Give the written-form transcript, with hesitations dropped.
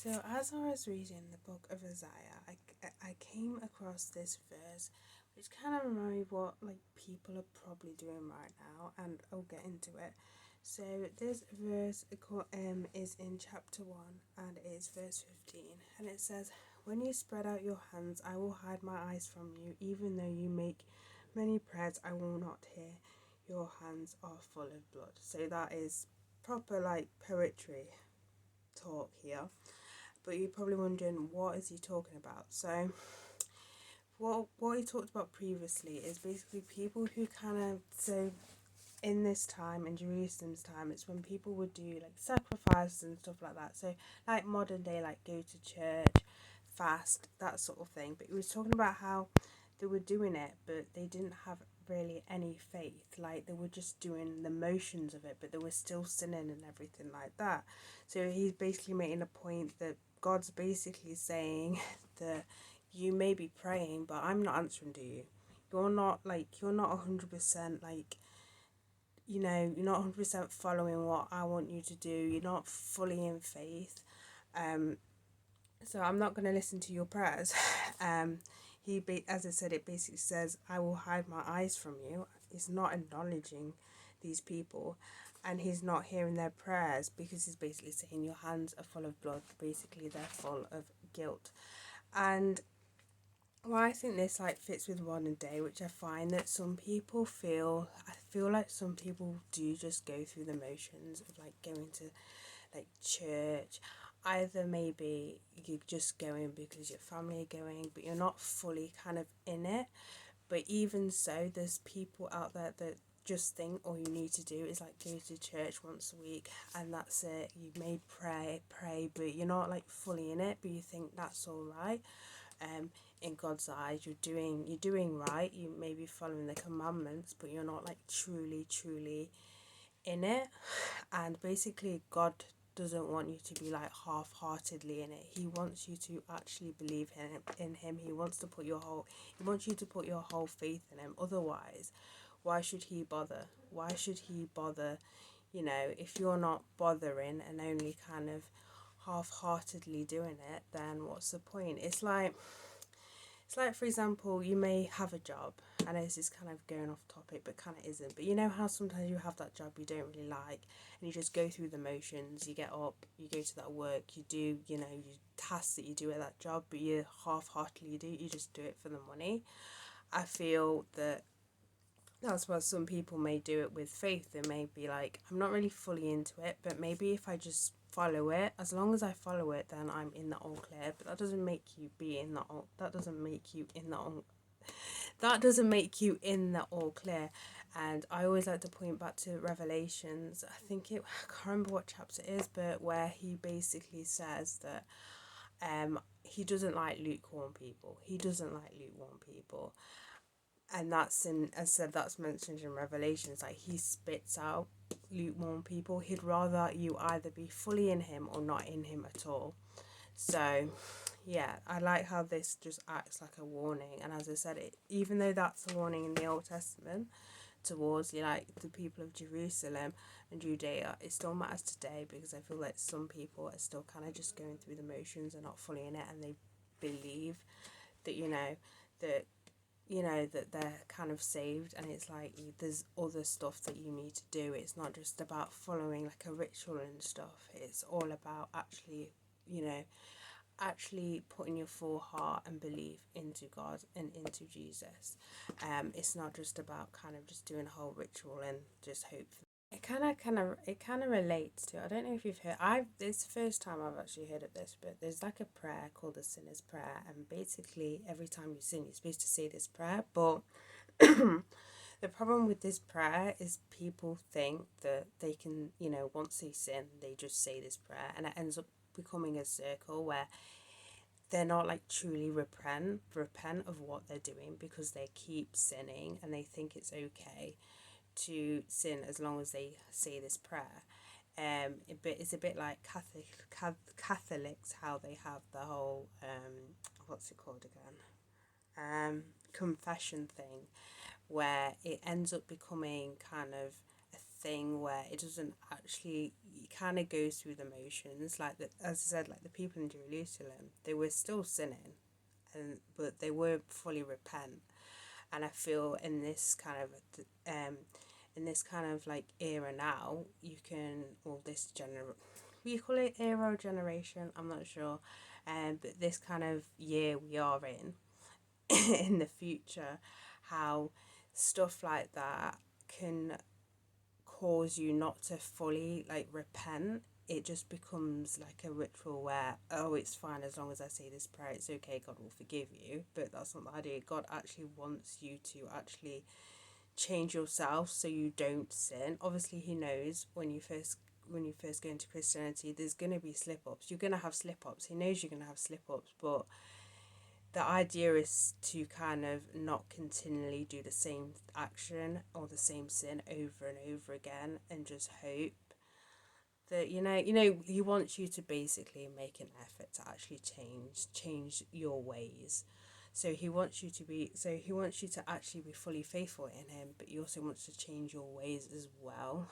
So, as I was reading the book of Isaiah, I came across this verse which kind of reminded me what like people are probably doing right now, and I'll get into it. So, this verse is in chapter 1 and it is verse 15, and it says, "When you spread out your hands, I will hide my eyes from you, even though you make many prayers, I will not hear. Your hands are full of blood." So, that is proper like poetry talk here, but you're probably wondering what is he talking about. So what he talked about previously is basically people who kind of, so in this time, in Jerusalem's time, it's when people would do like sacrifices and stuff like that. So like modern day, like go to church, fast, that sort of thing. But he was talking about how they were doing it, but they didn't have really any faith. Like they were just doing the motions of it, but they were still sinning and everything like that. So he's basically making a point that God's basically saying that you may be praying, but I'm not answering to you. You're not 100% like, you're not 100% following what I want you to do. You're not fully in faith. Um, so I'm not going to listen to your prayers. As I said, it basically says, I will hide my eyes from you. He's not acknowledging these people, and he's not hearing their prayers because he's basically saying your hands are full of blood. Basically, they're full of guilt. And well, I think this like fits with modern day, which I find that I feel like some people do just go through the motions of like going to like church. Either maybe you're just going because your family are going, but you're not fully kind of in it. But even so, there's people out there that just think all you need to do is like go to church once a week and that's it. You may pray, but you're not like fully in it, but you think that's all right. In God's eyes, you're doing right. You may be following the commandments, but you're not like truly in it. And basically, God doesn't want you to be like half-heartedly in it. He wants you to actually believe in him. He wants you to put your whole faith in him. Otherwise, why should he bother? Why should he bother? If you're not bothering and only kind of half-heartedly doing it, then what's the point? It's like, for example, you may have a job, and this is kind of going off topic, but kind of isn't. But you know how sometimes you have that job you don't really like, and you just go through the motions. You get up, you go to that work, you do, your tasks that you do at that job, but you half-heartedly do. You just do it for the money. I feel that that's why some people may do it with faith. They may be like, I'm not really fully into it, but maybe if I just follow it, as long as I follow it, then I'm in the all clear. But that doesn't make you be in the all. That doesn't make you in the all. That doesn't make you in the all clear. And I always like to point back to Revelations. I can't remember what chapter it is, but where he basically says that he doesn't like lukewarm people. He doesn't like lukewarm people, and that's mentioned in Revelations. Like he spits out lukewarm people. He'd rather you either be fully in him or not in him at all. So yeah, I like how this just acts like a warning. And as I said, even though that's a warning in the Old Testament towards like the people of Jerusalem and Judea, it still matters today, because I feel like some people are still kind of just going through the motions and not fully in it, and they believe that that they're kind of saved, and it's like there's other stuff that you need to do. It's not just about following like a ritual and stuff. It's all about you know actually putting your full heart and belief into God and into Jesus. It's not just about kind of just doing a whole ritual and just hope. It kind of relates to. I don't know if you've heard. It's the first time I've actually heard of this, but there's like a prayer called the sinner's prayer, and basically every time you sin, you're supposed to say this prayer. But the problem with this prayer is people think that they can, once they sin, they just say this prayer, and it ends up becoming a circle where they're not like truly repent of what they're doing, because they keep sinning and they think it's okay to sin as long as they say this prayer. But it's a bit like Catholics, how they have the whole what's it called again? Confession thing, where it ends up becoming kind of a thing where it doesn't actually, it kind of goes through the motions. Like as I said, like the people in Jerusalem, they were still sinning, but they weren't fully repent. And I feel in this kind of like era now, you can, or this we call it era or generation, I'm not sure, but this kind of year we are in in the future, how stuff like that can cause you not to fully like repent. It just becomes like a ritual where, oh, it's fine as long as I say this prayer, it's okay, God will forgive you. But that's not the idea. God actually wants you to actually change yourself so you don't sin. Obviously, He knows when you first go into Christianity, there's gonna be slip ups. You're gonna have slip ups. He knows you're gonna have slip ups, but the idea is to kind of not continually do the same action or the same sin over and over again, and just hope that he wants you to basically make an effort to actually change your ways. So he wants you to actually be fully faithful in him, but he also wants to change your ways as well,